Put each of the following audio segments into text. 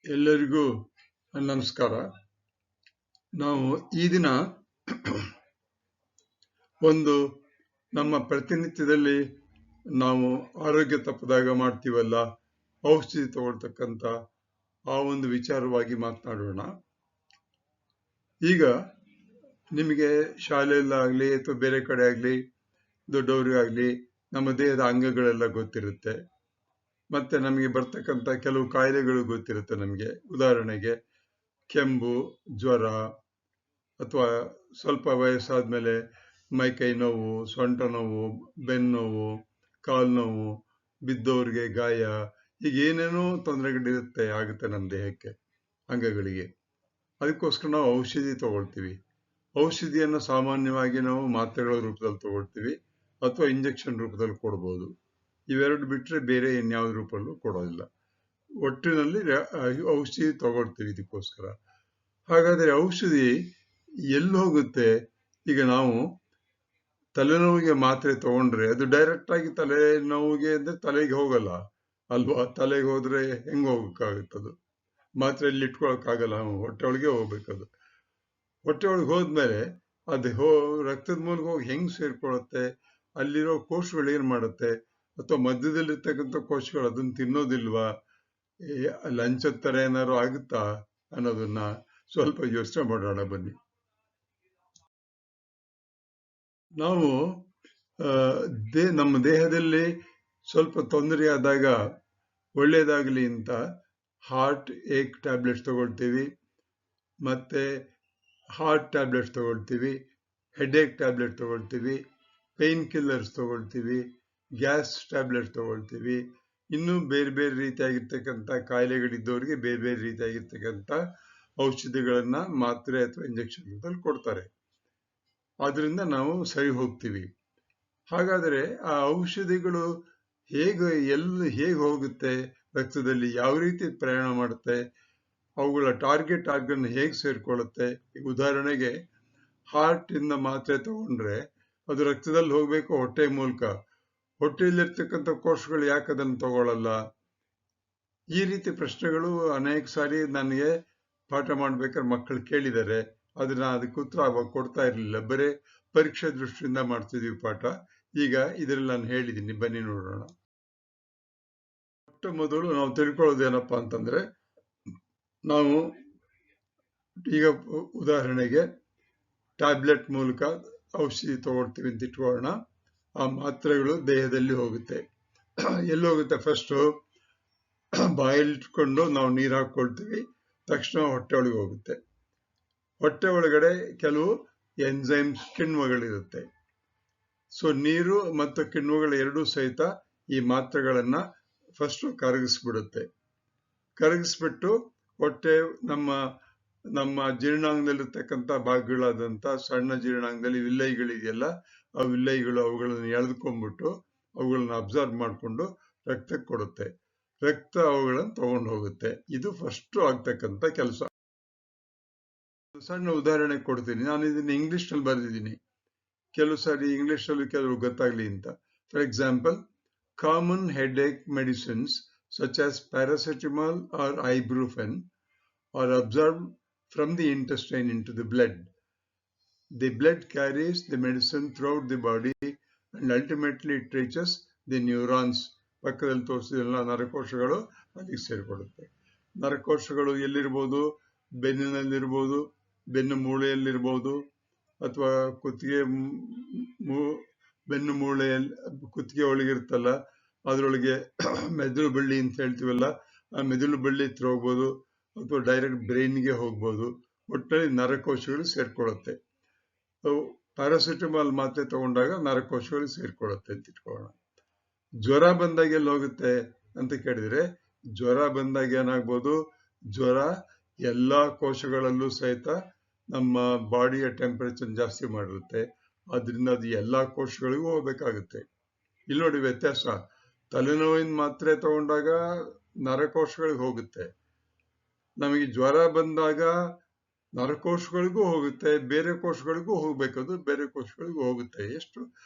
ಎಲ್ಲರಿಗೂ ನಮಸ್ಕಾರ. ನಾವು ಈ ದಿನ ಒಂದು ನಮ್ಮ ಪ್ರತಿನಿತ್ಯದಲ್ಲಿ ನಾವು ಆರೋಗ್ಯ ತಪ್ಪದಾಗ ಮಾಡ್ತೀವಲ್ಲ, ಔಷಧಿ ತಗೊಳ್ತಕ್ಕಂಥ ಆ ಒಂದು ವಿಚಾರವಾಗಿ ಮಾತನಾಡೋಣ. ಈಗ ನಿಮಗೆ ಶಾಲೆಯಲ್ಲಾಗಲಿ ಅಥವಾ ಬೇರೆ ಕಡೆ ಆಗಲಿ, ದೊಡ್ಡವರಿಗಾಗಲಿ ನಮ್ಮ ದೇಹದ ಅಂಗಗಳೆಲ್ಲ ಗೊತ್ತಿರುತ್ತೆ. ಮತ್ತೆ ನಮಗೆ ಬರ್ತಕ್ಕಂಥ ಕೆಲವು ಕಾಯಿಲೆಗಳು ಗೊತ್ತಿರುತ್ತೆ ನಮಗೆ. ಉದಾಹರಣೆಗೆ ಕೆಮ್ಮು, ಜ್ವರ, ಅಥವಾ ಸ್ವಲ್ಪ ವಯಸ್ಸಾದ್ಮೇಲೆ ಮೈಕೈ ನೋವು, ಸೊಂಟ ನೋವು, ಬೆನ್ನು ನೋವು, ಕಾಲು ನೋವು, ಬಿದ್ದವ್ರಿಗೆ ಗಾಯ, ಈಗ ಏನೇನೋ ತೊಂದರೆಗಳಿರುತ್ತೆ ಆಗುತ್ತೆ ನಮ್ಮ ದೇಹಕ್ಕೆ, ಅಂಗಗಳಿಗೆ. ಅದಕ್ಕೋಸ್ಕರ ನಾವು ಔಷಧಿ ತಗೊಳ್ತೀವಿ. ಔಷಧಿಯನ್ನು ಸಾಮಾನ್ಯವಾಗಿ ನಾವು ಮಾತ್ರೆಗಳ ರೂಪದಲ್ಲಿ ತಗೊಳ್ತೀವಿ ಅಥವಾ ಇಂಜೆಕ್ಷನ್ ರೂಪದಲ್ಲಿ ಕೊಡ್ಬೋದು. ಇವೆರಡು ಬಿಟ್ಟರೆ ಬೇರೆ ಇನ್ಯಾವ ರೂಪದಲ್ಲೂ ಕೊಡೋದಿಲ್ಲ. ಒಟ್ಟಿನಲ್ಲಿ ಔಷಧಿ ತಗೊಳ್ತೀವಿ ಇದಕ್ಕೋಸ್ಕರ. ಹಾಗಾದರೆ ಔಷಧಿ ಎಲ್ಲಿ ಹೋಗುತ್ತೆ? ಈಗ ನಾವು ತಲೆನೋವಿಗೆ ಮಾತ್ರೆ ತಗೊಂಡ್ರೆ ಅದು ಡೈರೆಕ್ಟ್ ಆಗಿ ತಲೆನೋವಿಗೆ ಅಂದ್ರೆ ತಲೆಗೆ ಹೋಗಲ್ಲ ಅಲ್ವಾ? ತಲೆಗೆ ಹೋದ್ರೆ ಹೆಂಗ್ ಹೋಗಕ್ಕಾಗುತ್ತದು? ಮಾತ್ರೆಯಲ್ಲಿ ಇಟ್ಕೊಳಕ್ಕಾಗಲ್ಲ, ಹೊಟ್ಟೆ ಒಳಗೆ ಹೋಗ್ಬೇಕದು. ಹೊಟ್ಟೆ ಒಳಗೆ ಹೋದ್ಮೇಲೆ ಅದು ರಕ್ತದ ಮೂಲಕ ಹೋಗಿ ಹೆಂಗ್ ಸೇರ್ಕೊಳ್ಳುತ್ತೆ? ಅಲ್ಲಿರೋ ಕೋಶಗಳು ಏನ್ ಮಾಡುತ್ತೆ? ಅಥವಾ ಮಧ್ಯದಲ್ಲಿರ್ತಕ್ಕಂಥ ಕೋಶಗಳು ಅದನ್ನ ತಿನ್ನೋದಿಲ್ವಾ? ಲಂಚದ ತರ ಏನಾದ್ರು ಆಗುತ್ತಾ ಅನ್ನೋದನ್ನ ಸ್ವಲ್ಪ ಯೋಚನೆ ಮಾಡೋಣ ಬನ್ನಿ. ನಾವು ನಮ್ಮ ದೇಹದಲ್ಲಿ ಸ್ವಲ್ಪ ತೊಂದರೆ ಆದಾಗ ಒಳ್ಳೇದಾಗಲಿ ಅಂತ ಹಾರ್ಟ್ ಏಕ್ ಟ್ಯಾಬ್ಲೆಟ್ಸ್ ತಗೊಳ್ತೀವಿ, ಮತ್ತೆ ಹಾರ್ಟ್ ಟ್ಯಾಬ್ಲೆಟ್ಸ್ ತಗೊಳ್ತೀವಿ, ಹೆಡ್ಏಕ್ ಟ್ಯಾಬ್ಲೆಟ್ ತಗೊಳ್ತೀವಿ, ಪೇನ್ ಕಿಲ್ಲರ್ಸ್ ತಗೊಳ್ತೀವಿ, ಗ್ಯಾಸ್ ಟ್ಯಾಬ್ಲೆಟ್ಸ್ ತಗೊಳ್ತೀವಿ. ಇನ್ನೂ ಬೇರೆ ಬೇರೆ ರೀತಿಯಾಗಿರ್ತಕ್ಕಂಥ ಕಾಯಿಲೆಗಳಿದ್ದವರಿಗೆ ಬೇರೆ ಬೇರೆ ರೀತಿಯಾಗಿರ್ತಕ್ಕಂಥ ಔಷಧಿಗಳನ್ನ ಮಾತ್ರೆ ಅಥವಾ ಇಂಜೆಕ್ಷನ್ ರೂಪದಲ್ಲಿ ಕೊಡ್ತಾರೆ. ಆದ್ರಿಂದ ನಾವು ಸರಿ ಹೋಗ್ತೀವಿ. ಹಾಗಾದರೆ ಆ ಔಷಧಿಗಳು ಹೇಗೆ ಹೋಗುತ್ತೆ ರಕ್ತದಲ್ಲಿ, ಯಾವ ರೀತಿ ಪ್ರಯಾಣ ಮಾಡುತ್ತೆ, ಅವುಗಳ ಟಾರ್ಗೆಟ್ ಆರ್ಗನ್ ಹೇಗೆ ಸೇರ್ಕೊಳ್ಳುತ್ತೆ? ಉದಾಹರಣೆಗೆ ಹಾರ್ಟ್ ಇಂದ ಮಾತ್ರೆ ತಗೊಂಡ್ರೆ ಅದು ರಕ್ತದಲ್ಲಿ ಹೋಗ್ಬೇಕು ಹೊಟ್ಟೆ ಮೂಲಕ. ಹೊಟ್ಟೆಯಲ್ಲಿರ್ತಕ್ಕಂಥ ಕೋಶಗಳು ಯಾಕೆ ಅದನ್ನು ತಗೊಳ್ಳಲ್ಲ? ಈ ರೀತಿ ಪ್ರಶ್ನೆಗಳು ಅನೇಕ ಸಾರಿ ನನಗೆ ಪಾಠ ಮಾಡ್ಬೇಕಾದ್ರೆ ಮಕ್ಕಳು ಕೇಳಿದ್ದಾರೆ. ಅದನ್ನ ಅದಕ್ಕೆ ಉತ್ತರ ಅವಾಗ ಕೊಡ್ತಾ ಇರ್ಲಿಲ್ಲ, ಬರೇ ಪರೀಕ್ಷೆ ದೃಷ್ಟಿಯಿಂದ ಮಾಡ್ತಿದೀವಿ ಪಾಠ. ಈಗ ಇದ್ರಲ್ಲಿ ನಾನು ಹೇಳಿದ್ದೀನಿ, ಬನ್ನಿ ನೋಡೋಣ. ಮೊಟ್ಟ ಮೊದಲು ನಾವು ತಿಳ್ಕೊಳ್ಳೋದೇನಪ್ಪಾ ಅಂತಂದ್ರೆ, ನಾವು ಈಗ ಉದಾಹರಣೆಗೆ ಟ್ಯಾಬ್ಲೆಟ್ ಮೂಲಕ ಔಷಧಿ ತಗೊಳ್ತೀವಿ ಅಂತ ಇಟ್ಕೊಳ್ಳೋಣ. ಆ ಮಾತ್ರೆಗಳು ದೇಹದಲ್ಲಿ ಹೋಗುತ್ತೆ. ಎಲ್ಲಿ ಹೋಗುತ್ತೆ? ಫಸ್ಟ್ ಬಾಯಲ್ಲಿಟ್ಕೊಂಡು ನಾವು ನೀರು ಹಾಕೊಳ್ತೀವಿ, ತಕ್ಷಣ ಹೊಟ್ಟೆ ಒಳಗೆ ಹೋಗುತ್ತೆ. ಹೊಟ್ಟೆ ಒಳಗಡೆ ಕೆಲವು ಎನ್ಸೈಮ್ಸ್, ಕಿಣ್ವಗಳಿರುತ್ತೆ. ಸೊ ನೀರು ಮತ್ತು ಕಿಣ್ವಗಳು ಎರಡೂ ಸಹಿತ ಈ ಮಾತ್ರೆಗಳನ್ನ ಫಸ್ಟ್ ಕರಗಿಸ್ಬಿಡುತ್ತೆ. ಕರಗಿಸ್ಬಿಟ್ಟು ಹೊಟ್ಟೆ ನಮ್ಮ ಜೀರ್ಣಾಂಗದಲ್ಲಿರ್ತಕ್ಕಂಥ ಭಾಗಗಳಾದಂಥ ಸಣ್ಣ ಜೀರ್ಣಾಂಗದಲ್ಲಿ ವಿಲ್ಲೈಗಳಿದೆಯಲ್ಲ, ಆ ವಿಲ್ಲೈಗಳು ಅವುಗಳನ್ನು ಎಳೆದುಕೊಂಡ್ಬಿಟ್ಟು ಅವುಗಳನ್ನ ಅಬ್ಸರ್ವ್ ಮಾಡಿಕೊಂಡು ರಕ್ತಕ್ಕೆ ಕೊಡುತ್ತೆ. ರಕ್ತ ಅವುಗಳನ್ನು ತಗೊಂಡು ಹೋಗುತ್ತೆ. ಇದು ಫಸ್ಟ್ ಆಗ್ತಕ್ಕಂಥ ಕೆಲಸ. ಸಣ್ಣ ಉದಾಹರಣೆ ಕೊಡ್ತೀನಿ. ನಾನು ಇದನ್ನ ಇಂಗ್ಲಿಷ್ ನಲ್ಲಿ ಬರೆದಿದ್ದೀನಿ. ಕೆಲವು ಸಾರಿ ಇಂಗ್ಲಿಷ್ ನಲ್ಲಿ ಕೆಲವು ಗೊತ್ತಾಗ್ಲಿ ಅಂತ. For example, common head Ek medicines such as paracetamol or ibuprofen are absorbed from the intestine into the blood. The blood carries the medicine throughout the body and ultimately it reaches the neurons. ಪಕ್ಕದಲ್ಲಿ ತೋರಿಸಿದ ನರಕೋಶಗಳು ಅದಕ್ಕೆ ಸೇರಿಕೊಳ್ಳುತ್ತೆ. ನರಕೋಶಗಳು ಎಲ್ಲಿರ್ಬೋದು? ಬೆನ್ನಿನಲ್ಲಿರ್ಬೋದು, ಬೆನ್ನು ಮೂಳೆಯಲ್ಲಿರ್ಬೋದು, ಅಥವಾ ಬೆನ್ನು ಮೂಳೆಯಲ್ಲಿ ಕುತ್ತಿಗೆ ಒಳಗಿರ್ತಲ್ಲ ಅದರೊಳಗೆ ಮೆದುಳು ಬಳ್ಳಿ ಅಂತ ಹೇಳ್ತೀವಲ್ಲ, ಆ ಮೆದುಳು ಬಳ್ಳಿ ಹತ್ರ ಹೋಗ್ಬೋದು, ಅಥವಾ ಡೈರೆಕ್ಟ್ ಬ್ರೈನ್ಗೆ ಹೋಗ್ಬೋದು. ಒಟ್ಟಲ್ಲಿ ನರಕೋಶಗಳು ಸೇರ್ಕೊಳ್ಳುತ್ತೆ. ಪ್ಯಾರಾಸಿಟಮಾಲ್ ಮಾತ್ರೆ ತಗೊಂಡಾಗ ನರಕೋಶಗಳು ಸೇರ್ಕೊಳ್ಳುತ್ತೆ ಅಂತ ಇಟ್ಕೊಳ್ಳೋಣ. ಜ್ವರ ಬಂದಾಗ ಎಲ್ಲಿ ಹೋಗುತ್ತೆ ಅಂತ ಕೇಳಿದ್ರೆ, ಜ್ವರ ಬಂದಾಗ ಏನಾಗ್ಬೋದು? ಜ್ವರ ಎಲ್ಲಾ ಕೋಶಗಳಲ್ಲೂ ಸಹಿತ ನಮ್ಮ ಬಾಡಿಯ ಟೆಂಪರೇಚರ್ ಜಾಸ್ತಿ ಮಾಡಿರುತ್ತೆ. ಆದ್ರಿಂದ ಅದು ಎಲ್ಲಾ ಕೋಶಗಳಿಗೂ ಹೋಗ್ಬೇಕಾಗುತ್ತೆ. ಇಲ್ಲಿ ನೋಡಿ ವ್ಯತ್ಯಾಸ. ತಲೆನೋವಿನ ಮಾತ್ರೆ ತಗೊಂಡಾಗ ನರಕೋಶಗಳಿಗೆ ಹೋಗುತ್ತೆ. ನಮಗೆ ಜ್ವರ ಬಂದಾಗ ನರಕೋಶಗಳಿಗೂ ಹೋಗುತ್ತೆ, ಬೇರೆ ಕೋಶಗಳಿಗೂ ಹೋಗ್ಬೇಕದು, ಬೇರೆ ಕೋಶಗಳಿಗೂ ಹೋಗುತ್ತೆ. ಎಷ್ಟು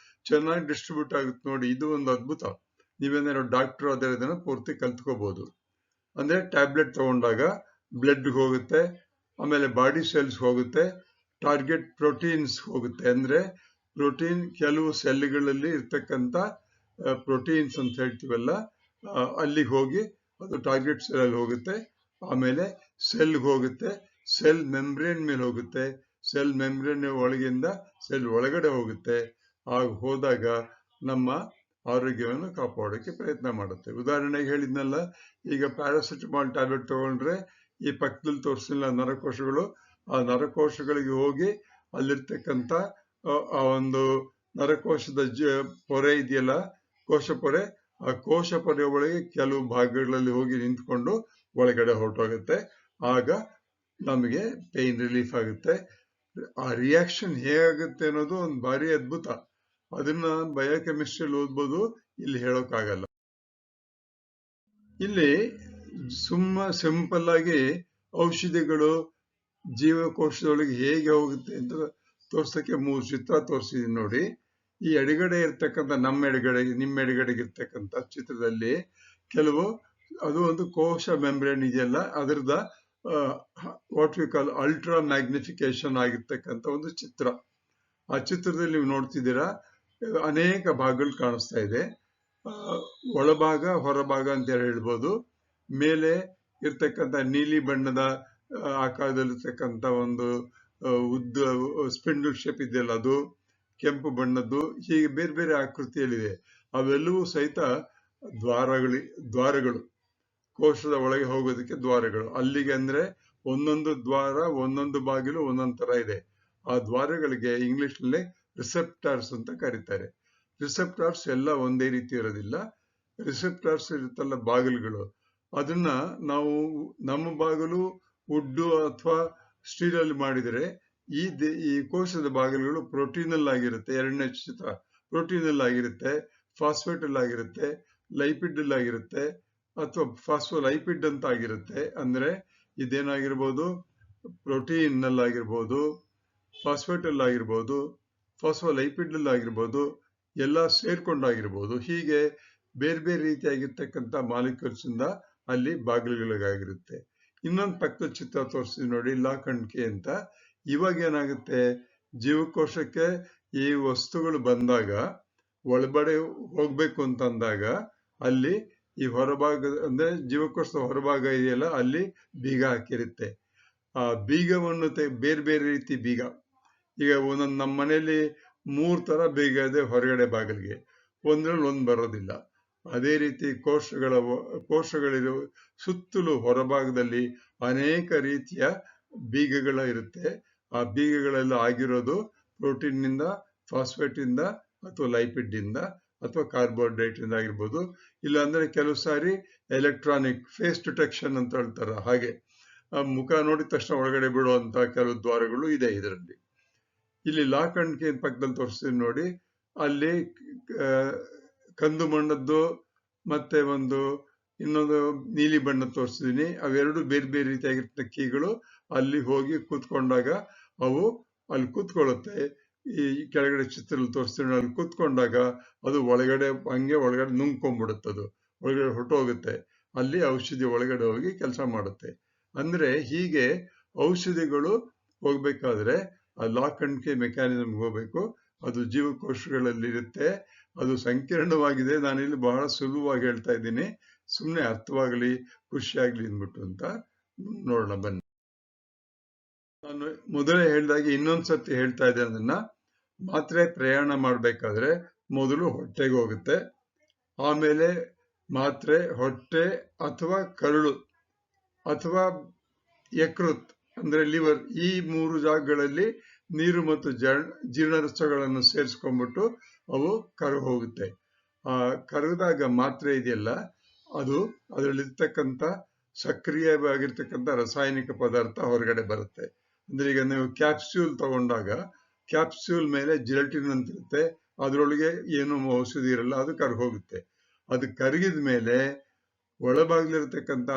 ಚೆನ್ನಾಗಿ ಡಿಸ್ಟ್ರಿಬ್ಯೂಟ್ ಆಗುತ್ತೆ ನೋಡಿ. ಇದು ಒಂದು ಅದ್ಭುತ. ನೀವೇನಾದ್ರು ಡಾಕ್ಟರ್ ಆದ್ರೆ ಇದನ್ನ ಪೂರ್ತಿ ಕಲ್ತ್ಕೋಬಹುದು. ಅಂದ್ರೆ ಟ್ಯಾಬ್ಲೆಟ್ ತಗೊಂಡಾಗ ಬ್ಲಡ್ ಹೋಗುತ್ತೆ, ಆಮೇಲೆ ಬಾಡಿ ಸೆಲ್ಸ್ ಹೋಗುತ್ತೆ, ಟಾರ್ಗೆಟ್ ಪ್ರೋಟೀನ್ಸ್ ಹೋಗುತ್ತೆ. ಅಂದ್ರೆ ಪ್ರೋಟೀನ್ ಕೆಲವು ಸೆಲ್ಗಳಲ್ಲಿ ಇರ್ತಕ್ಕಂಥ ಪ್ರೋಟೀನ್ಸ್ ಅಂತ ಹೇಳ್ತೀವಲ್ಲ, ಅಲ್ಲಿಗೆ ಹೋಗಿ ಅದು ಟಾರ್ಗೆಟ್ ಸೆಲ್ ಅಲ್ಲಿ ಹೋಗುತ್ತೆ. ಆಮೇಲೆ ಸೆಲ್ ಹೋಗುತ್ತೆ, ಸೆಲ್ ಮೆಂಬ್ರೇನ್ ಮೇಲೆ ಹೋಗುತ್ತೆ, ಸೆಲ್ ಮೆಂಬ್ರೇನ್ ಒಳಗಿಂದ ಸೆಲ್ ಒಳಗಡೆ ಹೋಗುತ್ತೆ. ಆಗ ಹೋದಾಗ ನಮ್ಮ ಆರೋಗ್ಯವನ್ನು ಕಾಪಾಡೋಕೆ ಪ್ರಯತ್ನ ಮಾಡುತ್ತೆ. ಉದಾಹರಣೆಗೆ ಹೇಳಿದ್ನಲ್ಲ, ಈಗ ಪ್ಯಾರಾಸಿಟಮಾಲ್ ಟ್ಯಾಬ್ಲೆಟ್ ತಗೊಂಡ್ರೆ ಈ ಪಕ್ಕದಲ್ಲಿ ತೋರಿಸಿಲ್ಲ ನರಕೋಶಗಳು, ಆ ನರಕೋಶಗಳಿಗೆ ಹೋಗಿ ಅಲ್ಲಿರ್ತಕ್ಕಂಥ ಆ ಒಂದು ನರಕೋಶದ ಪೊರೆ ಇದೆಯಲ್ಲ, ಕೋಶ ಪೊರೆ, ಆ ಕೋಶ ಪೊರೆ ಒಳಗೆ ಕೆಲವು ಭಾಗಗಳಲ್ಲಿ ಹೋಗಿ ನಿಂತ್ಕೊಂಡು ಒಳಗಡೆ ಹೊರಟೋಗುತ್ತೆ. ಆಗ ನಮಗೆ ಪೇನ್ ರಿಲೀಫ್ ಆಗುತ್ತೆ. ಆ ರಿಯಾಕ್ಷನ್ ಹೇಗಾಗುತ್ತೆ ಅನ್ನೋದು ಒಂದು ಭಾರಿ ಅದ್ಭುತ. ಅದನ್ನ ಬಯೋಕೆಮಿಸ್ಟ್ರಿಯಲ್ಲಿ ಓದ್ಬೋದು, ಇಲ್ಲಿ ಹೇಳೋಕ್ಕಾಗಲ್ಲ. ಇಲ್ಲಿ ಸಿಂಪಲ್ ಆಗಿ ಔಷಧಿಗಳು ಜೀವಕೋಶದೊಳಗೆ ಹೇಗೆ ಹೋಗುತ್ತೆ ಅಂತ ತೋರ್ಸಕ್ಕೆ 3 ಚಿತ್ರ ತೋರಿಸಿದೀನಿ ನೋಡಿ. ಈ ಎಡಗಡೆ ಇರ್ತಕ್ಕಂಥ ನಿಮ್ಮ ಎಡಗಡೆಗೆ ಇರ್ತಕ್ಕಂಥ ಚಿತ್ರದಲ್ಲಿ ಕೆಲವು ಅದು ಒಂದು ಕೋಶ ಮೆಂಬ್ರೇನ್ ಇದೆಯಲ್ಲ, ಅದರದ what we call ultra magnification ಆಗಿರ್ತಕ್ಕಂಥ ಒಂದು ಚಿತ್ರ. ಆ ಚಿತ್ರದಲ್ಲಿ ನೀವು ನೋಡ್ತಿದ್ದೀರಾ, ಅನೇಕ ಭಾಗಗಳು ಕಾಣಿಸ್ತಾ ಇದೆ. ಒಳಭಾಗ ಹೊರಭಾಗ ಅಂತ ಹೇಳ್ಬೋದು. ಮೇಲೆ ಇರ್ತಕ್ಕಂಥ ನೀಲಿ ಬಣ್ಣದ ಆಕಾರದಲ್ಲಿರ್ತಕ್ಕಂಥ ಒಂದು ಉದ್ದ ಸ್ಪಿಂಡಲ್ ಶೇಪ್ ಇದೆಯಲ್ಲ, ಅದು ಕೆಂಪು ಬಣ್ಣದ್ದು, ಹೀಗೆ ಬೇರೆ ಬೇರೆ ಆಕೃತಿಯಲ್ಲಿದೆ. ಅವೆಲ್ಲವೂ ಸಹಿತ ದ್ವಾರಗಳು, ಕೋಶದ ಒಳಗೆ ಹೋಗೋದಕ್ಕೆ ದ್ವಾರಗಳು. ಅಲ್ಲಿಗೆ ಅಂದ್ರೆ ಒಂದೊಂದು ದ್ವಾರ, ಒಂದೊಂದು ಬಾಗಿಲು ಒಂದೊಂದು ತರ ಇದೆ. ಆ ದ್ವಾರಗಳಿಗೆ ಇಂಗ್ಲಿಷ್ ನಲ್ಲಿ ರಿಸೆಪ್ಟಾರ್ಸ್ ಅಂತ ಕರೀತಾರೆ. ರಿಸೆಪ್ಟಾರ್ಸ್ ಎಲ್ಲ ಒಂದೇ ರೀತಿ ಇರೋದಿಲ್ಲ. ರಿಸೆಪ್ಟಾರ್ಸ್ ಇರುತ್ತಲ್ಲ, ಬಾಗಿಲುಗಳು, ಅದನ್ನ ನಾವು ನಮ್ಮ ಬಾಗಿಲು ವುಡ್ ಅಥವಾ ಸ್ಟೀಲ್ ಅಲ್ಲಿ ಮಾಡಿದರೆ ಈ ಕೋಶದ ಬಾಗಿಲುಗಳು ಪ್ರೋಟೀನಲ್ ಆಗಿರುತ್ತೆ. ಎರಡನೇ ಚಿತ್ರ ಪ್ರೋಟೀನಲ್ ಆಗಿರುತ್ತೆ, ಫಾಸ್ಫೇಟ್ ಅಲ್ಲಿ ಆಗಿರುತ್ತೆ, ಲೈಪಿಡ್ ಅಲ್ಲಿ ಆಗಿರುತ್ತೆ, ಅಥವಾ ಫಾಸ್ಫೋಲೈಪಿಡ್ ಅಂತ ಆಗಿರುತ್ತೆ. ಅಂದ್ರೆ ಇದೇನಾಗಿರ್ಬೋದು, ಪ್ರೋಟೀನ್ ನಲ್ಲಿ ಆಗಿರ್ಬೋದು, ಫಾಸ್ಫೇಟ್ ಅಲ್ಲಿ ಆಗಿರ್ಬೋದು, ಫಾಸ್ಫೋಲೈಪಿಡ್ ಅಲ್ಲಿ ಆಗಿರ್ಬೋದು, ಎಲ್ಲ ಸೇರ್ಕೊಂಡಾಗಿರ್ಬೋದು. ಹೀಗೆ ಬೇರೆ ಬೇರೆ ರೀತಿಯಾಗಿರ್ತಕ್ಕಂಥ ಮಾಲಿಕ್ಯೂಲ್ಸ್ ಇಂದ ಅಲ್ಲಿ ಬಾಗಿಲುಗಳಿಗಾಗಿರುತ್ತೆ. ಇನ್ನೊಂದು ಪಕ್ಕದ ಚಿತ್ರ ತೋರಿಸ್ತೀವಿ ನೋಡಿ, ಲಾಕ್ ಅಂಡ್ ಕೀ ಅಂತ. ಇವಾಗ ಏನಾಗುತ್ತೆ, ಜೀವಕೋಶಕ್ಕೆ ಈ ವಸ್ತುಗಳು ಬಂದಾಗ, ಒಳಗಡೆ ಹೋಗ್ಬೇಕು ಅಂತಂದಾಗ ಅಲ್ಲಿ ಈ ಹೊರಭಾಗ ಅಂದ್ರೆ ಜೀವಕೋಶದ ಹೊರಭಾಗ ಇದೆಯಲ್ಲ, ಅಲ್ಲಿ ಬೀಗ ಹಾಕಿರುತ್ತೆ. ಆ ಬೀಗವನ್ನು ಬೇರೆ ಬೇರೆ ರೀತಿ ಬೀಗ, ಈಗ ಒಂದೊಂದು ನಮ್ಮ ಮನೆಯಲ್ಲಿ 3 ತರ ಬೀಗ ಇದೆ ಹೊರಗಡೆ ಬಾಗಿಲಿಗೆ, ಒಂದ್ರಲ್ಲಿ ಒಂದು ಬರೋದಿಲ್ಲ. ಅದೇ ರೀತಿ ಕೋಶಗಳಿರೋ ಸುತ್ತಲೂ ಹೊರಭಾಗದಲ್ಲಿ ಅನೇಕ ರೀತಿಯ ಬೀಗಗಳ ಇರುತ್ತೆ. ಆ ಬೀಗಗಳೆಲ್ಲ ಆಗಿರೋದು ಪ್ರೋಟೀನ್ ನಿಂದ, ಫಾಸ್ಫೇಟ್ ಇಂದ, ಅಥವಾ ಲೈಪಿಡ್ ಇಂದ, ಅಥವಾ ಕಾರ್ಬೋಹೈಡ್ರೇಟ್ ಇಂದ ಆಗಿರ್ಬೋದು. ಇಲ್ಲಾಂದ್ರೆ ಕೆಲವು ಸಾರಿ ಎಲೆಕ್ಟ್ರಾನಿಕ್ ಫೇಸ್ ಡಿಟೆಕ್ಷನ್ ಅಂತ ಹೇಳ್ತಾರ, ಹಾಗೆ ಮುಖ ನೋಡಿದ ತಕ್ಷಣ ಒಳಗಡೆ ಬಿಡುವಂತ ಕೆಲವು ದ್ವಾರಗಳು ಇದೆ ಇದರಲ್ಲಿ. ಇಲ್ಲಿ ಲಾಕ್ ಅಂಡ್ ಕೀ ಪಕ್ಕದಲ್ಲಿ ತೋರಿಸ್ತೀನಿ ನೋಡಿ, ಅಲ್ಲಿ ಕಂದು ಬಣ್ಣದ್ದು ಮತ್ತೆ ಇನ್ನೊಂದು ನೀಲಿ ಬಣ್ಣ ತೋರಿಸಿದೀನಿ. ಅವೆರಡು ಬೇರೆ ಬೇರೆ ರೀತಿಯಾಗಿರ್ತಕ್ಕ ಕೀಗಳು. ಅಲ್ಲಿ ಹೋಗಿ ಕೂತ್ಕೊಂಡಾಗ ಅವು ಅಲ್ಲಿ ಕೂತ್ಕೊಳ್ಳುತ್ತೆ. ಈ ಕೆಳಗಡೆ ಚಿತ್ರದಲ್ಲಿ ತೋರಿಸ್ತೀನಿ, ಅಲ್ಲಿ ಕೂತ್ಕೊಂಡಾಗ ಅದು ಒಳಗಡೆ ನುಂಗ್ಕೊಂಡ್ಬಿಡುತ್ತದು, ಒಳಗಡೆ ಹೊರಟೋಗುತ್ತೆ. ಅಲ್ಲಿ ಔಷಧಿ ಒಳಗಡೆ ಹೋಗಿ ಕೆಲಸ ಮಾಡುತ್ತೆ. ಅಂದ್ರೆ ಹೀಗೆ ಔಷಧಿಗಳು ಹೋಗ್ಬೇಕಾದ್ರೆ ಆ ಲಾಕ್ ಅಂಡ್ ಕೀ ಮೆಕ್ಯಾನಿಸಮ್ ಹೋಗ್ಬೇಕು. ಅದು ಜೀವಕೋಶಗಳಲ್ಲಿ ಇರುತ್ತೆ. ಅದು ಸಂಕೀರ್ಣವಾಗಿದೆ, ನಾನಿಲ್ಲಿ ಬಹಳ ಸುಲಭವಾಗಿ ಹೇಳ್ತಾ ಇದ್ದೀನಿ, ಸುಮ್ಮನೆ ಅರ್ಥವಾಗಲಿ, ಖುಷಿಯಾಗ್ಲಿ ಅಂದ್ಬಿಟ್ಟು ಅಂತ ನೋಡೋಣ ಬನ್ನಿ. ನಾನು ಮೊದಲೇ ಹೇಳಿದಾಗ ಇನ್ನೊಂದ್ಸತಿ ಹೇಳ್ತಾ ಇದ್ದೆ, ಅದನ್ನ ಮಾತ್ರೆ ಪ್ರಯಾಣ ಮಾಡ್ಬೇಕಾದ್ರೆ ಮೊದಲು ಹೊಟ್ಟೆಗೆ ಹೋಗುತ್ತೆ, ಆಮೇಲೆ ಮಾತ್ರೆ ಹೊಟ್ಟೆ ಅಥವಾ ಕರುಳು ಅಥವಾ ಯಕೃತ್ ಅಂದ್ರೆ ಲಿವರ್, ಈ 3 ಜಾಗಗಳಲ್ಲಿ ನೀರು ಮತ್ತು ಜೀರ್ಣರಸಗಳನ್ನು ಸೇರಿಸ್ಕೊಂಡ್ಬಿಟ್ಟು ಅವು ಕರಗಿ ಹೋಗುತ್ತೆ. ಆ ಕರಗಿದಾಗ ಮಾತ್ರೆ ಇದೆಯಲ್ಲ, ಅದು ಅದರಲ್ಲಿರ್ತಕ್ಕಂಥ ಸಕ್ರಿಯವಾಗಿರ್ತಕ್ಕಂಥ ರಾಸಾಯನಿಕ ಪದಾರ್ಥ ಹೊರಗಡೆ ಬರುತ್ತೆ. ಅಂದ್ರೆ ಈಗ ನೀವು ಕ್ಯಾಪ್ಸ್ಯೂಲ್ ತಗೊಂಡಾಗ ಕ್ಯಾಪ್ಸ್ಯೂಲ್ ಮೇಲೆ ಜಿಲೆಟಿನ್ ಅಂತ ಇರುತ್ತೆ, ಅದರೊಳಗೆ ಏನು ಔಷಧಿ ಇರಲ್ಲ, ಅದು ಕರಗಿ ಹೋಗುತ್ತೆ. ಅದು ಕರಗಿದ ಮೇಲೆ ಒಳಭಾಗದಲ್ಲಿರ್ತಕ್ಕಂಥ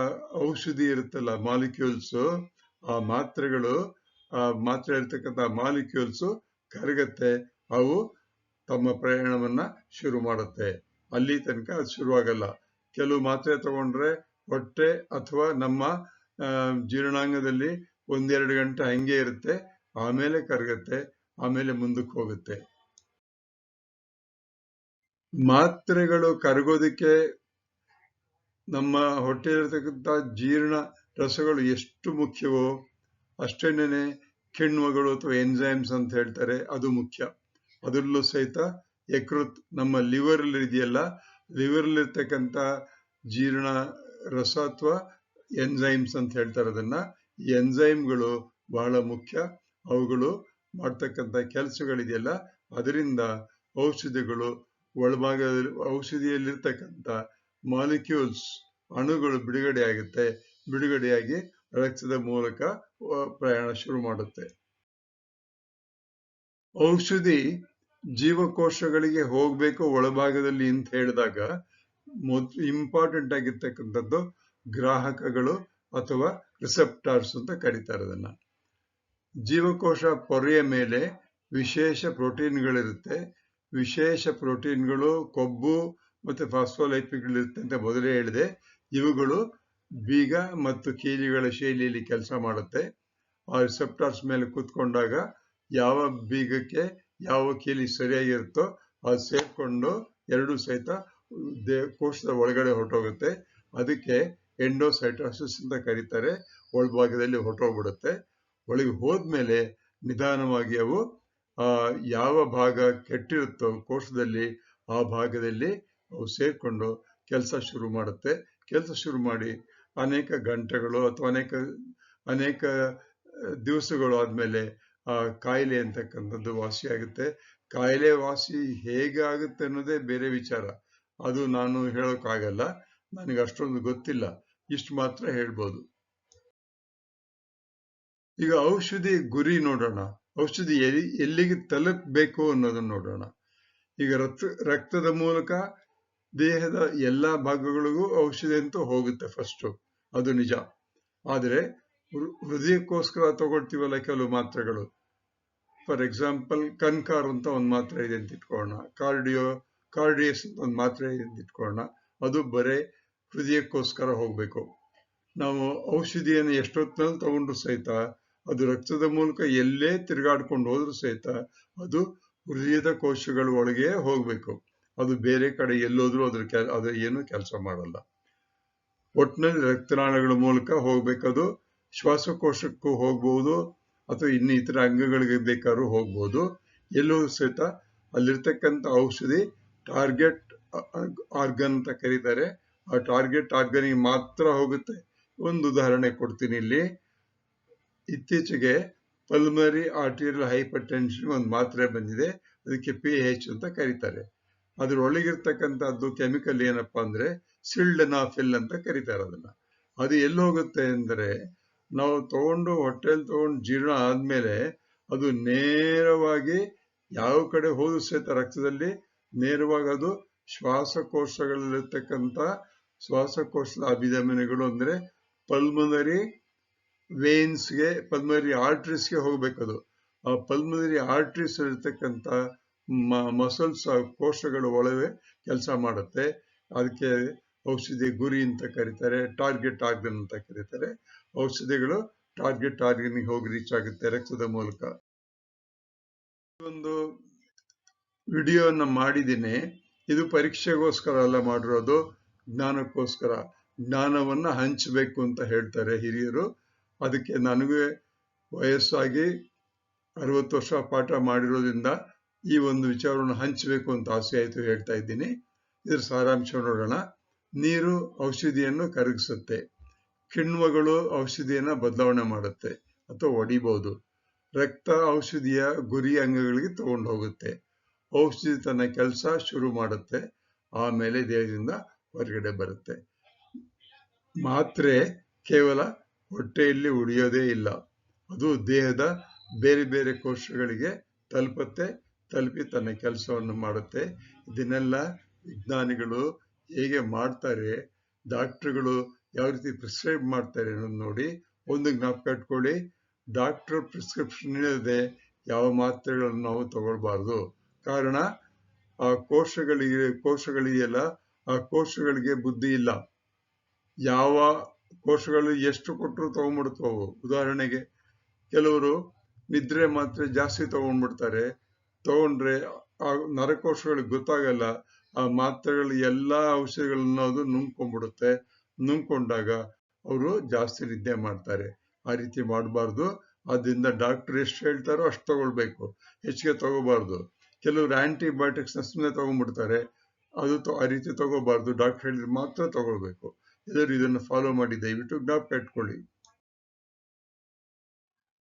ಔಷಧಿ ಇರುತ್ತಲ್ಲ, ಮಾಲಿಕ್ಯೂಲ್ಸ್, ಆ ಮಾತ್ರೆ ಇರ್ತಕ್ಕಂಥ ಮಾಲಿಕ್ಯೂಲ್ಸ್ ಕರಗತ್ತೆ. ಅವು ತಮ್ಮ ಪ್ರಯಾಣವನ್ನ ಶುರು ಮಾಡುತ್ತೆ. ಅಲ್ಲಿ ತನಕ ಅದು ಶುರುವಾಗಲ್ಲ. ಕೆಲವು ಮಾತ್ರೆ ತಗೊಂಡ್ರೆ ಹೊಟ್ಟೆ ಅಥವಾ ನಮ್ಮ ಜೀರ್ಣಾಂಗದಲ್ಲಿ 1-2 ಗಂಟೆ ಹಂಗೆ ಇರುತ್ತೆ, ಆಮೇಲೆ ಕರಗುತ್ತೆ, ಆಮೇಲೆ ಮುಂದಕ್ಕೆ ಹೋಗುತ್ತೆ. ಮಾತ್ರೆಗಳು ಕರಗೋದಕ್ಕೆ ನಮ್ಮ ಹೊಟ್ಟೆಯಲ್ಲಿರ್ತಕ್ಕಂಥ ಜೀರ್ಣ ರಸಗಳು ಎಷ್ಟು ಮುಖ್ಯವೋ ಅಷ್ಟೇನೆ ಕಿಣ್ವಗಳು ಅಥವಾ ಎನ್ಸೈಮ್ಸ್ ಅಂತ ಹೇಳ್ತಾರೆ, ಅದು ಮುಖ್ಯ. ಅದರಲ್ಲೂ ಸಹಿತ ಯಕೃತ್ ನಮ್ಮ ಲಿವರ್ ಇದೆಯಲ್ಲ, ಲಿವರ್ ಇರ್ತಕ್ಕಂಥ ಜೀರ್ಣ ರಸ ಅಥವಾ ಎನ್ಸೈಮ್ಸ್ ಅಂತ ಹೇಳ್ತಾರೆ ಅದನ್ನ. ಎನ್ಸೈಮ್ಗಳು ಬಹಳ ಮುಖ್ಯ. ಅವುಗಳು ಮಾಡ್ತಕ್ಕಂಥ ಕೆಲಸಗಳಿದೆಯಲ್ಲ, ಅದರಿಂದ ಔಷಧಿಗಳು ಒಳಭಾಗದಲ್ಲಿ ಔಷಧಿಯಲ್ಲಿರ್ತಕ್ಕಂಥ ಮಾಲಿಕ್ಯೂಲ್ಸ್ ಅಣುಗಳು ಬಿಡುಗಡೆ ಆಗುತ್ತೆ. ಬಿಡುಗಡೆಯಾಗಿ ರಕ್ತದ ಮೂಲಕ ಪ್ರಯಾಣ ಶುರು ಮಾಡುತ್ತೆ. ಔಷಧಿ ಜೀವಕೋಶಗಳಿಗೆ ಹೋಗ್ಬೇಕು ಒಳಭಾಗದಲ್ಲಿ ಅಂತ ಹೇಳಿದಾಗ ಇಂಪಾರ್ಟೆಂಟ್ ಆಗಿರ್ತಕ್ಕಂಥದ್ದು ಗ್ರಾಹಕಗಳು ಅಥವಾ ರಿಸೆಪ್ಟಾರ್ಸ್ ಅಂತ ಕರೀತಾರೆ ಅದನ್ನ. ಜೀವಕೋಶ ಪೊರೆಯ ಮೇಲೆ ವಿಶೇಷ ಪ್ರೋಟೀನ್ಗಳಿರುತ್ತೆ. ವಿಶೇಷ ಪ್ರೋಟೀನ್ಗಳು ಕೊಬ್ಬು ಮತ್ತೆ ಫಾಸ್ಫೋಲೈಪಿಡ್ಗಳಿರುತ್ತೆ ಅಂತ ಮೊದಲೇ ಹೇಳಿದೆ. ಇವುಗಳು ಬೀಗ ಮತ್ತು ಕೀಲಿಗಳ ಶೈಲಿಯಲ್ಲಿ ಕೆಲಸ ಮಾಡುತ್ತೆ. ಆ ರಿಸೆಪ್ಟಾರ್ಸ್ ಮೇಲೆ ಕೂತ್ಕೊಂಡಾಗ ಯಾವ ಬೀಗಕ್ಕೆ ಯಾವ ಕೀಲಿ ಸರಿಯಾಗಿರುತ್ತೋ ಅದು ಸೇರ್ಕೊಂಡು ಎರಡು ಸಹಿತ ಕೋಶದ ಒಳಗಡೆ ಹೊರಟೋಗುತ್ತೆ. ಅದಕ್ಕೆ ಎಂಡೋಸೈಟೋಸಿಸ್ ಅಂತ ಕರೀತಾರೆ. ಒಳಭಾಗದಲ್ಲಿ ಹೊರಟೋಗ್ಬಿಡುತ್ತೆ. ಒಳಗೆ ಹೋದ್ಮೇಲೆ ನಿಧಾನವಾಗಿ ಅವು ಯಾವ ಭಾಗ ಕೆಟ್ಟಿರುತ್ತೋ ಕೋಶದಲ್ಲಿ ಆ ಭಾಗದಲ್ಲಿ ಅವು ಸೇರ್ಕೊಂಡು ಕೆಲಸ ಶುರು ಮಾಡುತ್ತೆ. ಕೆಲಸ ಶುರು ಮಾಡಿ ಅನೇಕ ಗಂಟೆಗಳು ಅಥವಾ ಅನೇಕ ದಿವಸಗಳು ಆದ್ಮೇಲೆ ಆ ಕಾಯಿಲೆ ಅಂತಕ್ಕಂಥದ್ದು ವಾಸಿಯಾಗುತ್ತೆ. ಕಾಯಿಲೆ ವಾಸಿ ಹೇಗಾಗುತ್ತೆ ಅನ್ನೋದೇ ಬೇರೆ ವಿಚಾರ. ಅದು ನಾನು ಹೇಳೋಕ್ಕಾಗಲ್ಲ, ನನಗೆ ಅಷ್ಟೊಂದು ಗೊತ್ತಿಲ್ಲ. ಇಷ್ಟು ಮಾತ್ರ ಹೇಳ್ಬೋದು. ಈಗ ಔಷಧಿ ಗುರಿ ನೋಡೋಣ. ಔಷಧಿ ಎಲ್ಲಿಗೆ ತಲುಪಬೇಕು ಅನ್ನೋದನ್ನ ನೋಡೋಣ. ಈಗ ರಕ್ತದ ಮೂಲಕ ದೇಹದ ಎಲ್ಲಾ ಭಾಗಗಳಿಗೂ ಔಷಧಿ ಅಂತೂ ಹೋಗುತ್ತೆ ಫಸ್ಟ್, ಅದು ನಿಜ. ಆದರೆ ಹೃದಯಕ್ಕೋಸ್ಕರ ತಗೊಳ್ತೀವಲ್ಲ ಕೆಲವು ಮಾತ್ರೆಗಳು, ಫಾರ್ ಎಕ್ಸಾಂಪಲ್ ಕನ್ಕಾರ್ ಅಂತ ಒಂದು ಮಾತ್ರೆ ಇದೆ ಅಂತ ಇಟ್ಕೊಳ್ಳೋಣ, ಕಾರ್ಡಿಯಸ್ ಅಂತ ಒಂದು ಮಾತ್ರೆ ಇದೆ ಅಂತ ಇಟ್ಕೊಳ್ಳೋಣ. ಅದು ಬರೇ ಹೃದಯಕ್ಕೋಸ್ಕರ ಹೋಗ್ಬೇಕು. ನಾವು ಔಷಧಿಯನ್ನು ಎಷ್ಟೊತ್ತಿನಲ್ಲಿ ತಗೊಂಡ್ರು ಸಹಿತ ಅದು ರಕ್ತದ ಮೂಲಕ ಎಲ್ಲೇ ತಿರುಗಾಡ್ಕೊಂಡು ಹೋದ್ರು ಸಹಿತ ಅದು ಹೃದಯದ ಕೋಶಗಳ ಒಳಗೆ ಹೋಗ್ಬೇಕು. ಅದು ಬೇರೆ ಕಡೆ ಎಲ್ಲೋದ್ರೂ ಅದು ಏನು ಕೆಲಸ ಮಾಡಲ್ಲ. ಒಟ್ಟಿನಲ್ಲಿ ರಕ್ತನಾಳಗಳ ಮೂಲಕ ಹೋಗ್ಬೇಕದು. ಶ್ವಾಸಕೋಶಕ್ಕೂ ಹೋಗ್ಬೋದು ಅಥವಾ ಇನ್ನು ಇತರ ಅಂಗಗಳಿಗೆ ಬೇಕಾದ್ರೂ ಹೋಗ್ಬೋದು. ಎಲ್ಲೋ ಸಹಿತ ಅಲ್ಲಿರ್ತಕ್ಕಂಥ ಔಷಧಿ ಟಾರ್ಗೆಟ್ ಆರ್ಗನ್ ಅಂತ ಕರೀತಾರೆ. ಆ ಟಾರ್ಗೆಟ್ ಆರ್ಗನ್ಗೆ ಮಾತ್ರ ಹೋಗುತ್ತೆ. ಒಂದು ಉದಾಹರಣೆ ಕೊಡ್ತೀನಿ ಇಲ್ಲಿ. ಇತ್ತೀಚೆಗೆ ಪಲ್ಮರಿ ಆರ್ಟೀರಿಯಲ್ ಹೈಪರ್ ಟೆನ್ಷನ್ ಒಂದು ಮಾತ್ರೆ ಬಂದಿದೆ. ಅದಕ್ಕೆ PH ಅಂತ ಕರೀತಾರೆ. ಅದ್ರೊಳಗಿರ್ತಕ್ಕಂಥದ್ದು ಕೆಮಿಕಲ್ ಏನಪ್ಪಾ ಅಂದ್ರೆ ಸಿಲ್ಡನಾಫಿಲ್ ಅಂತ ಕರೀತಾರೆ ಅದನ್ನ. ಅದು ಎಲ್ಲಿ ಹೋಗುತ್ತೆ ಅಂದ್ರೆ ನಾವು ಹೊಟ್ಟೆಯಲ್ಲಿ ತಗೊಂಡು ಜೀರ್ಣ ಆದ್ಮೇಲೆ ಅದು ನೇರವಾಗಿ ಯಾವ ಕಡೆ ಹೋದ್ರು ಸಹಿತ ರಕ್ತದಲ್ಲಿ ನೇರವಾಗಿ ಅದು ಶ್ವಾಸಕೋಶಗಳಲ್ಲಿರ್ತಕ್ಕಂಥ ಶ್ವಾಸಕೋಶದ ಅಭಿಧಮನಿಗಳು ಅಂದ್ರೆ ಪಲ್ಮನರಿ ವೇನ್ಸ್ಗೆ, ಪಲ್ಮನರಿ ಆರ್ಟ್ರೀಸ್ಗೆ ಹೋಗ್ಬೇಕದು. ಆ ಪಲ್ಮನರಿ ಆರ್ಟ್ರೀಸ್ ಇರ್ತಕ್ಕಂಥ ಮಸಲ್ಸ್ ಕೋಶಗಳ ಒಳಗೆ ಕೆಲಸ ಮಾಡುತ್ತೆ. ಅದಕ್ಕೆ ಔಷಧಿ ಗುರಿ ಅಂತ ಕರೀತಾರೆ, ಟಾರ್ಗೆಟ್ ಆರ್ಗನ್ ಅಂತ ಕರೀತಾರೆ. ಔಷಧಿಗಳು ಟಾರ್ಗೆಟ್ ಆರ್ಗನ್ಗೆ ಹೋಗಿ ರೀಚ್ ಆಗುತ್ತೆ ರಕ್ತದ ಮೂಲಕ. ಒಂದು ವಿಡಿಯೋನ ಮಾಡಿದ್ದೀನಿ. ಇದು ಪರೀಕ್ಷೆಗೋಸ್ಕರ ಅಲ್ಲ ಮಾಡಿರೋದು, ಜ್ಞಾನಕ್ಕೋಸ್ಕರ. ಜ್ಞಾನವನ್ನ ಹಂಚಬೇಕು ಅಂತ ಹೇಳ್ತಾರೆ ಹಿರಿಯರು. ಅದಕ್ಕೆ ನನಗೆ ವಯಸ್ಸಾಗಿ 60 ವರ್ಷ ಪಾಠ ಮಾಡಿರೋದ್ರಿಂದ ಈ ಒಂದು ವಿಚಾರವನ್ನು ಹಂಚಬೇಕು ಅಂತ ಆಸೆ ಆಯ್ತು, ಹೇಳ್ತಾ ಇದ್ದೀನಿ. ಇದ್ರ ಸಾರಾಂಶ ನೋಡೋಣ. ನೀರು ಔಷಧಿಯನ್ನು ಕರಗಿಸುತ್ತೆ. ಕಿಣ್ವಗಳು ಔಷಧಿಯನ್ನ ಬದಲಾವಣೆ ಮಾಡುತ್ತೆ ಅಥವಾ ಒಡಿಬಹುದು. ರಕ್ತ ಔಷಧಿಯ ಗುರಿ ಅಂಗಗಳಿಗೆ ತಗೊಂಡು ಹೋಗುತ್ತೆ. ಔಷಧಿ ತನ್ನ ಕೆಲಸ ಶುರು ಮಾಡುತ್ತೆ, ಆಮೇಲೆ ದೇಹದಿಂದ ಹೊರಗಡೆ ಬರುತ್ತೆ. ಮಾತ್ರೆ ಕೇವಲ ಹೊಟ್ಟೆಯಲ್ಲಿ ಉಳಿಯೋದೇ ಇಲ್ಲ, ಅದು ದೇಹದ ಬೇರೆ ಬೇರೆ ಕೋಶಗಳಿಗೆ ತಲುಪಿ ತನ್ನ ಕೆಲಸವನ್ನು ಮಾಡುತ್ತೆ. ಇದನ್ನೆಲ್ಲ ವಿಜ್ಞಾನಿಗಳು ಹೇಗೆ ಮಾಡ್ತಾರೆ, ಡಾಕ್ಟರ್ಗಳು ಯಾವ ರೀತಿ ಪ್ರಿಸ್ಕ್ರೈಬ್ ಮಾಡ್ತಾರೆ ಅನ್ನೋದು ನೋಡಿ. ಒಂದು ಜ್ಞಾಪಕ ಇಟ್ಕೊಳ್ಳಿ, ಡಾಕ್ಟರ್ ಪ್ರಿಸ್ಕ್ರಿಪ್ಷನ್ ಇಲ್ಲದೆ ಯಾವ ಮಾತ್ರೆಗಳನ್ನು ನಾವು ತಗೊಳ್ಬಾರ್ದು. ಕಾರಣ ಆ ಕೋಶಗಳಿದೆಯಲ್ಲ, ಆ ಕೋಶಗಳಿಗೆ ಬುದ್ಧಿ ಇಲ್ಲ. ಯಾವ ಕೋಶಗಳು ಎಷ್ಟು ಕೊಟ್ಟರು ತಗೊಂಡ್ಬಿಡ್ತಾವು. ಉದಾಹರಣೆಗೆ ಕೆಲವರು ನಿದ್ರೆ ಮಾತ್ರೆ ಜಾಸ್ತಿ ತಗೊಂಡ್ಬಿಡ್ತಾರೆ. ತಗೊಂಡ್ರೆ ಆ ನರಕೋಶಗಳಿಗೆ ಗೊತ್ತಾಗಲ್ಲ, ಆ ಮಾತ್ರೆಗಳು ಎಲ್ಲಾ ಔಷಧಿಗಳನ್ನ ಅದು ನುಂಗ್ಕೊಂಡ್ಬಿಡುತ್ತೆ. ನುಂಗ್ಕೊಂಡಾಗ ಅವರು ಜಾಸ್ತಿ ನಿದ್ದೆ ಮಾಡ್ತಾರೆ. ಆ ರೀತಿ ಮಾಡಬಾರ್ದು. ಆದ್ರಿಂದ ಡಾಕ್ಟರ್ ಎಷ್ಟು ಹೇಳ್ತಾರೋ ಅಷ್ಟು ತಗೊಳ್ಬೇಕು, ಹೆಚ್ಚಿಗೆ ತಗೋಬಾರ್ದು. ಕೆಲವರು ಆಂಟಿಬಯೋಟಿಕ್ಸ್ ಸುಮ್ಮನೆ ತಗೊಂಡ್ಬಿಡ್ತಾರೆ, ಅದು ಆ ರೀತಿ ತಗೋಬಾರ್ದು. ಡಾಕ್ಟರ್ ಹೇಳಿದ್ರೆ ಮಾತ್ರ ತಗೊಳ್ಬೇಕು. ಎಲ್ಲರೂ ಇದನ್ನು ಫಾಲೋ ಮಾಡಿ ದಯವಿಟ್ಟು ಜ್ಞಾಪಕ ಇಟ್ಕೊಳ್ಳಿ.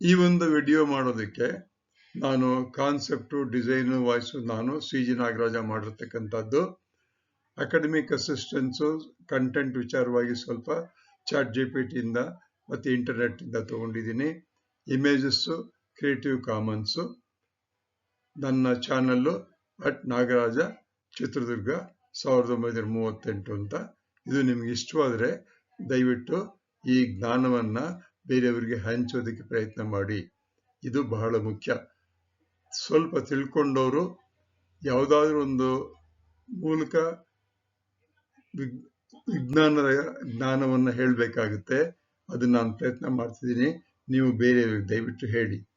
ಈ ಒಂದು ವಿಡಿಯೋ ಮಾಡೋದಕ್ಕೆ ನಾನು ಕಾನ್ಸೆಪ್ಟು, ಡಿಸೈನು, ವಾಯ್ಸು ನಾನು CG ನಾಗರಾಜ ಮಾಡಿರ್ತಕ್ಕಂಥದ್ದು. ಅಕಾಡೆಮಿಕ್ ಅಸಿಸ್ಟೆನ್ಸು, ಕಂಟೆಂಟ್ ವಿಚಾರವಾಗಿ ಸ್ವಲ್ಪ ChatGPT ಇಂದ ಮತ್ತು ಇಂಟರ್ನೆಟ್ ಇಂದ ತಗೊಂಡಿದ್ದೀನಿ. Images creative commons. ನನ್ನ ಚಾನಲ್ಲು @ನಾಗರಾಜ ಚಿತ್ರದುರ್ಗ 1938 ಅಂತ. ಇದು ನಿಮ್ಗೆ ಇಷ್ಟವಾದರೆ ದಯವಿಟ್ಟು ಈ ಜ್ಞಾನವನ್ನ ಬೇರೆಯವರಿಗೆ ಹಂಚೋದಕ್ಕೆ ಪ್ರಯತ್ನ ಮಾಡಿ. ಇದು ಬಹಳ ಮುಖ್ಯ. ಸ್ವಲ್ಪ ತಿಳ್ಕೊಂಡವರು ಯಾವುದಾದ್ರೂ ಒಂದು ಮೂಲಕ ವಿಜ್ಞಾನದ ಜ್ಞಾನವನ್ನ ಹೇಳಬೇಕಾಗುತ್ತೆ. ಅದನ್ನ ನಾನು ಪ್ರಯತ್ನ ಮಾಡ್ತಿದ್ದೀನಿ. ನೀವು ಬೇರೆಯವರಿಗೆ ದಯವಿಟ್ಟು ಹೇಳಿ.